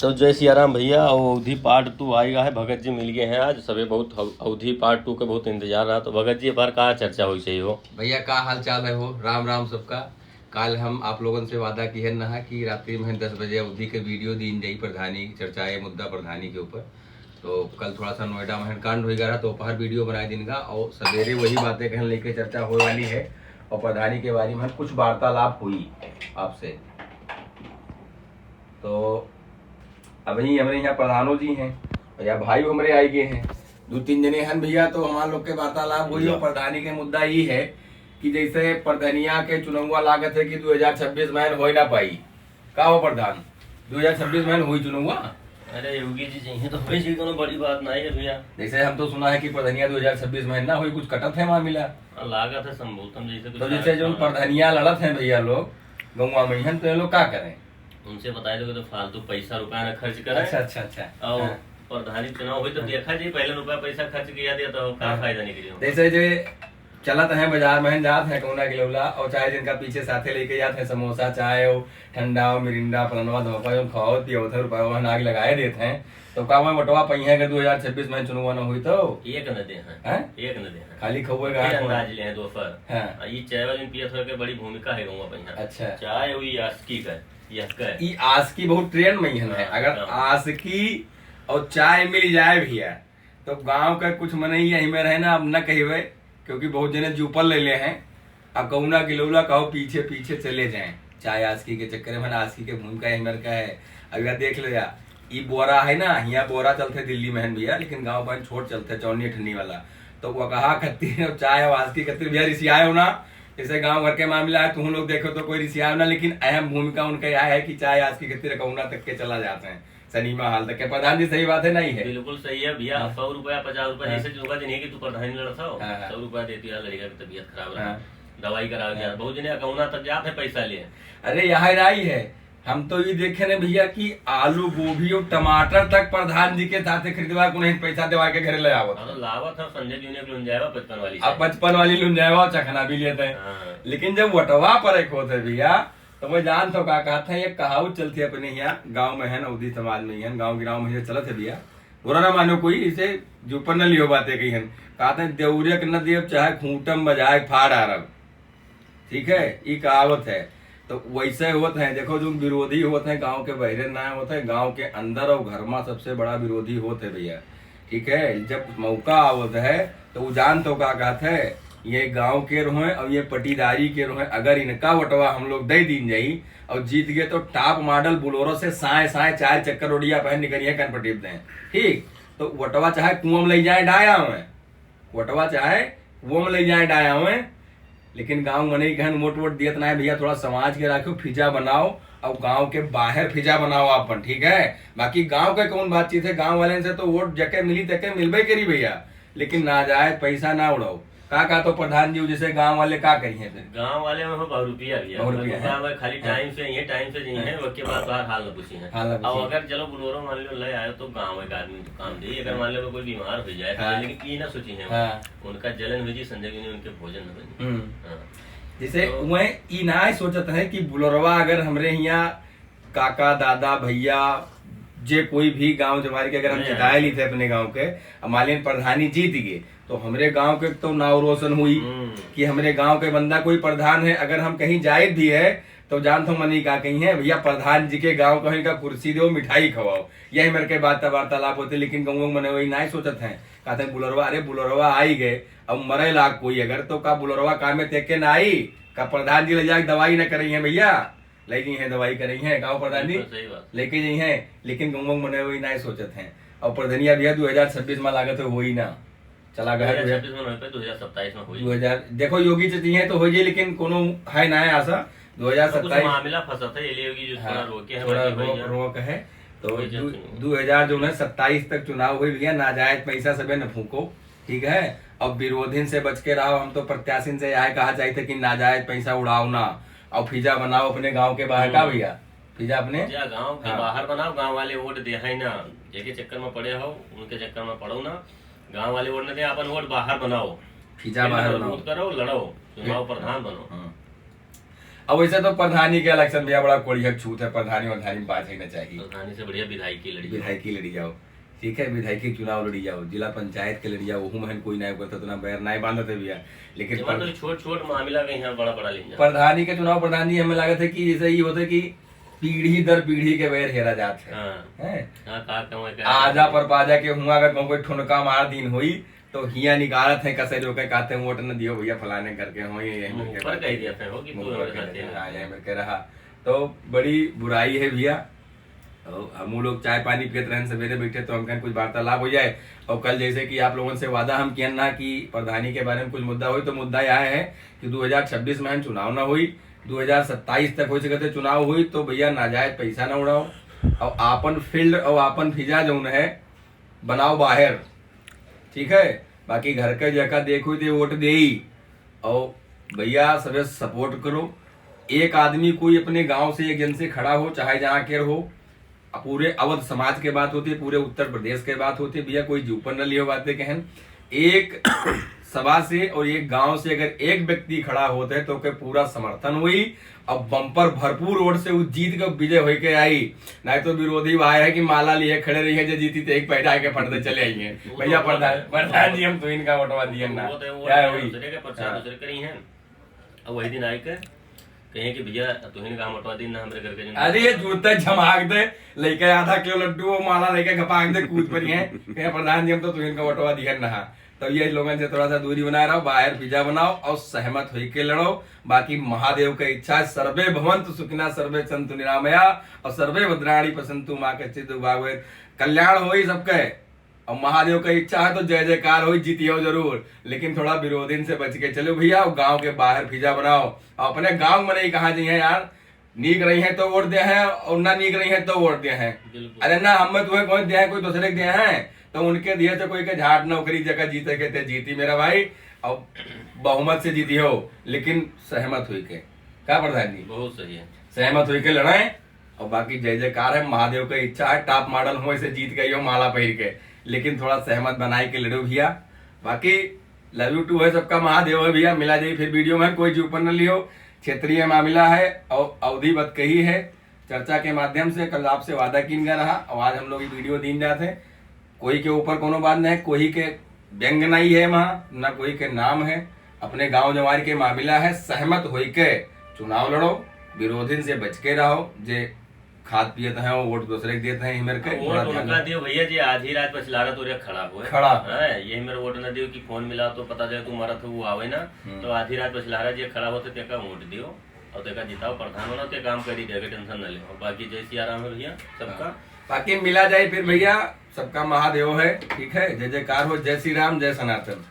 तो जय सियाराम भैया। अवधि पार्ट 2 आएगा है। भगत जी मिल गए हैं आज सबे बहुत। अवधि पार्ट 2 के बहुत इंतजार रहा। तो भगत जी बार का चर्चा हुई चाहिए हो भैया का हाल चाल है हो। राम राम सबका। काल हम आप लोगों से वादा की है ना कि रात्रि में 10 बजे अवधि के वीडियो दीन जाई प्रधानी चर्चा है मुद्दा प्रधानी के ऊपर। तो कल थोड़ा सा नोएडा में कांड हो गया तो दोपहर वीडियो बनाए दिन का और सवेरे वही बातें कहने लेके चर्चा होने वाली है। और प्रधानी के बारे में कुछ वार्तालाप हुई आपसे। तो अभी हमारे यहाँ प्रधानो जी हैं या भाई हमारे आए गए हैं 2-3 जने हैं भैया। तो हमारे लोग के वार्तालाप हुई और प्रधानी के मुद्दा ये है कि जैसे प्रधानिया के चुनाव लागत है कि 2026 में हो ना पाई का हो प्रधान 2026 में हुई चुनाव। अरे योगी जी चाहिए तो वैसे कोनो बड़ी बात नहीं है भैया। जैसे हम तो सुना है कि प्रधानिया 2026 में ना हुई कुछ कटत है मामला लागत है संभवतम जैसे तो जैसे जो प्रधानिया लड़त है भैया लोग गौवा में तो ये लोग क्या करें उनसे बताए दोगे तो फालतू पैसा रुपया ना खर्च करें। अच्छा अच्छा अच्छा। और प्रधानी चुनाव हुई तो देखा जी पहले रुपया पैसा खर्च किया दिया तो क्या फायदा निकली। जैसे जो चलत है बाजार में जात है कौना गिलौला और चाहे जिनका पीछे साथे लेके जाते हैं समोसा चाय हो ठंडा हो मिरिंडा पलनवा धोखा जो खाओ पियो रुपया नाग लगाए देते हैं। तो का मैं बटवा पहिया के 2026 में चुनाव न हुई तो एक न दे हैं एक न दे हैं खाली खबर का अंदाज ले हैं दोपहर। हां ये चाय वाली पियत हो के बड़ी भूमिका है गौवा पहिया। अच्छा चाय हुई आस्की का ये आस्की बहुत ट्रेंड में है। अगर आस्की और चाय मिल जाए भैया तो गांव का कुछ मनई यही में रहे ना अब न कहिए क्योंकि बहुत जने जुपल ले ले हैं। अब कौना गिलौला कहो पीछे पीछे चले जाएं चाय आस्की के चक्कर में आस्की के भूमिका हिमर का है। अगर देख ले ये बोरा है ना यहाँ बोरा चलते दिल्ली में भैया लेकिन गाँव पर छोट चलते चौनी ठंडी वाला। तो वो कहा खत्ती चाय और आस्की खत्ती भैया रिसियाए हो ना जैसे गांव घर के मामला है तुम लोग देखो तो कोई रिसिया ना लेकिन अहम भूमिका उनका यह है कि चाय आज की खत्ती रकौना तक के चला जाते हैं सनीमा हाल तक के। प्रधान जी सही बात है नहीं है बिल्कुल सही है भैया। 100 रुपया 50 रुपया जैसे होगा जिन्हें कि तू प्रधानी लड़ता हो 100 रुपया देती है लड़का की तबीयत खराब है दवाई करा गया बहुत जने अकाउंट तक जाते पैसा लिए। अरे यहाँ राई है हम तो ये देखे ना भैया कि आलू गोभी और टमाटर तक प्रधान जी के साथ खरीदवा को नहीं पैसा देवा के घर ले आवत लावत है संजय जी ने लुन जाएगा 55 वाली अब 55 वाली लुन जाएगा चखना भी लेते हैं। लेकिन जब वटवा पर एक होते भैया तो मैं जान तो का कहते हैं ये कहावत चलती है अपने यहाँ गाँव में है अवधि समाज में है गाँव गिराव में चलत है भैया बुरा ना मानो कोई इसे जो पर न लियो बातें कही है कहते हैं देवरिया न देव चाहे खूंटम बजाए फाड़ आरब। ठीक है ये कहावत है। तो वैसे होते हैं देखो जो विरोधी होते हैं गांव के बहरे ना होते हैं गांव के अंदर और घर में सबसे बड़ा विरोधी होते हैं भैया। ठीक है जब मौका आवत है तो वो जान तो का कहते है ये गांव के रोहे और ये पटीदारी के रोहे अगर इनका वटवा हम लोग दे दीन जाई और जीत गए तो टॉप मॉडल बुलोरो से साए 4 चक्कर ओडिया पहन निकलिए कनपटीप दें। ठीक तो वटवा चाहे कुआं में ले जाए डाया हुए वटवा चाहे कुआं में ले जाए डाया हुए लेकिन गांव मने कहन मोट दियत ना है भैया थोड़ा समाज के रखो फिजा बनाओ और गांव के बाहर फिजा बनाओ अपन। ठीक है बाकी गांव के कौन बातचीत है गांव वाले से तो वोट जके मिली तके मिलबे करी भैया लेकिन ना जाए पैसा ना उड़ाओ का तो प्रधान जी जैसे गांव वाले का करी है फिर गांव वाले में 100 रुपया भैया खाली टाइम से ये टाइम से है उसके बाद बाहर हाल न पूछी है। और अगर चलो बुलोरो मान लो ले आयो तो गांव एक आदमी तो काम दे अगर मान लो कोई बीमार हो जाए लेकिन ये ना सोची है उनका जलन हुई संजय जी ने उनके भोजन न बनी जैसे वह ना सोचत है कि बुलोरवा अगर हमरे यहाँ काका दादा भैया जे कोई भी गांव जमारी के अगर हम जिताए ली थे अपने गांव के मालिन प्रधानी जीत गए तो हमरे गांव के तो नाव रोशन हुई कि हमरे गांव के बंदा कोई प्रधान है। अगर हम कहीं जायद भी है तो जान तो मनी का कहीं है भैया प्रधान जी के गांव कहीं का कुर्सी दो मिठाई खवाओ यही मेरे के बात वार्तालाप होते। लेकिन गाँव मने वही ना सोचत है कहते हैं बुलोरवा अरे बुलोरवा आई गए अब मरे लाग कोई अगर तो का बुलोरवा काम में तेके ना आई का प्रधान जी ले जाके दवाई न करी है भैया ले गई है दवाई करी है गाँव प्रधान जी लेके गई है। लेकिन गाँव मने वही ना सोचत है और प्रधानिया भैया 2026 में लागत है वही ना चला गया 2027 में हुई 2000 देखो योगी से चाहिए तो हो जाए लेकिन कोनो है ना है आशा 2027 मामला फंसा था ये योगी जो थोड़ा रोके है थोड़ा रोक है तो 2027 तक चुनाव हुई भैया नाजायज पैसा सबे न फूको। ठीक है अब विरोधी से बच के रहो हम तो प्रत्याशी से यह कहा चाहते कि नाजायज पैसा उड़ाओ ना और फिजा बनाओ अपने गांव के बाहर का भैया फिजा अपने गांव के बाहर बनाओ गांव वाले वोट दे है ना जेके चक्कर में पड़े हो उनके चक्कर में पड़ो ना गांव वाले वोट न दे अपन वोट बाहर बनाओ फिजा बाहर बनाओ करो लड़ो चुनाव प्रधान बनो। अब वैसे तो प्रधानी के इलेक्शन भैया बड़ा कोड़ियक छूत है, प्रधानी वधानी में बात ही न चाहिए, प्रधानी से बढ़िया विधायकी लड़ी जाओ, ठीक है, विधायकी चुनाव लड़ी जाओ, जिला पंचायत के लड़ी जाओ, वहू में कोई नहीं करता, तो बैर नहीं बांधते भैया। लेकिन छोट छोट मामला के यहाँ बड़ा बड़ा ले प्रधानी के चुनाव, प्रधानी हमें लागत है कि जैसे ये होता है कि पीढ़ी दर पीढ़ी के बैर हेरा जाते हैं। आजा पर पाजा के हुआ अगर कोई ठुनका मार दिन हुई तो हिया निकालत है कसे जो कहते हैं वोट न दियो भैया फलाने करके हो कह रहा, तो बड़ी बुराई है भैया। हम लोग चाय पानी पीते रहे सवेरे बैठे तो हमको कुछ वार्तालाप हो जाए, और कल जैसे कि आप लोगों से वादा हम किया ना कि प्रधानी के बारे में कुछ मुद्दा हुई, तो मुद्दा यह है कि 2026 में चुनाव ना हुई, 2027 तक हो सकते चुनाव हुई, तो भैया नाजायज पैसा ना उड़ाओ और आपन फील्ड और आपन फिजा जो है बनाओ बाहर, ठीक है। बाकी घर के जगह देखो तो वोट दे, और भैया सब सपोर्ट करो। एक आदमी कोई अपने गांव से एक जन से खड़ा हो, चाहे जहाँ के हो, पूरे अवध समाज के बात होती है, पूरे उत्तर प्रदेश के बात होती है भैया, कोई ऊपर न लियो बातें कहन। एक सभा से और एक गांव से अगर एक व्यक्ति खड़ा होते है तो के पूरा समर्थन हुई, अब बम्पर भरपूर वोट से उस जीत कर विजय हो के आई। नहीं तो विरोधी वाय है कि माला लिए खड़े रही है, जो जीती तो एक पैसा के फटते चले आई है भैया प्रधान जी हम तो इनका वोटवा दिए ना क्या हुई। वही दिन आई के कहीं कि भैया तुहिन काम हटवा दी ना हमरे घर के, अरे ये जूते झमाक दे लेके आधा किलो लड्डू वो माला लेके घपाक दे कूद पर है कहीं प्रधान जी हम तो तुहिन का वोटवा दिया ना। तो ये लोगों से थोड़ा सा दूरी बना रहो, बाहर पिज्जा बनाओ और सहमत हुई के लड़ो। बाकी महादेव की इच्छा सर्वे भवंतु सुखिना सर्वे संतु निरामया और सर्वे भद्राणी पसंतु माँ के चिद भागवत, कल्याण हो ही सबके। और महादेव का इच्छा है तो जय जयकार हो, जीतियो जरूर, लेकिन थोड़ा विरोधी से बच के चलो भैया। गांव के बाहर पिज्जा बनाओ और अपने गांव में नहीं कहा जाइए यार, नीक रही है तो वोट दिया है और ना नीक रही है तो वोट दिया है। अरे ना हम तुम्हें कोई दिया है, कोई दूसरे दिया है तो उनके दिए तो कोई के झाट नौकरी जगह जीते के थे, जीती मेरा भाई और बहुमत से जीती हो, लेकिन सहमत हुई के क्या प्रधान जी बहुत सही है, सहमत हुई के लड़ाए। और बाकी जय जयकार है, महादेव की इच्छा है टॉप मॉडल हो इसे जीत गई हो माला पहन के, लेकिन थोड़ा सहमत बनाए के लड़ो भैया। बाकी लव यू टू है सबका, महादेव है भैया। मिला जाए फिर वीडियो में, कोई ऊपर न लियो, क्षेत्रीय मामला है और अवधि बत कही है चर्चा के माध्यम से। कल आपसे वादा किन गया रहा और आज हम लोग ये वीडियो दिन जाते, कोई के ऊपर कोनो बात नहीं, कोई के व्यंग नहीं है वहाँ ना कोई के नाम है, अपने गांव जवार के मामला है। सहमत हो के चुनाव लड़ो, विरोधी से बच के रहो, जे खाद पियत है वो वोट दूसरे के देते हैं मेरे के वोट उनका दियो भैया जी। आधी रात पर चिल्ला रहा तो खराब हो खड़ा है ये मेरा वोट ना दियो कि फोन मिला तो पता चले तुम्हारा तो वो आवे ना, तो आधी रात पर चिल्ला रहा जी खराब होते तेका वोट दियो और तेका जिताओ, प्रधान होना ते काम करी देगा, टेंशन न ले। बाकी जय सिया राम है भैया सबका। बाकी मिला जाए फिर भैया, सबका महादेव है, ठीक है। जय जयकार हो, जय श्री राम, जय सनातन।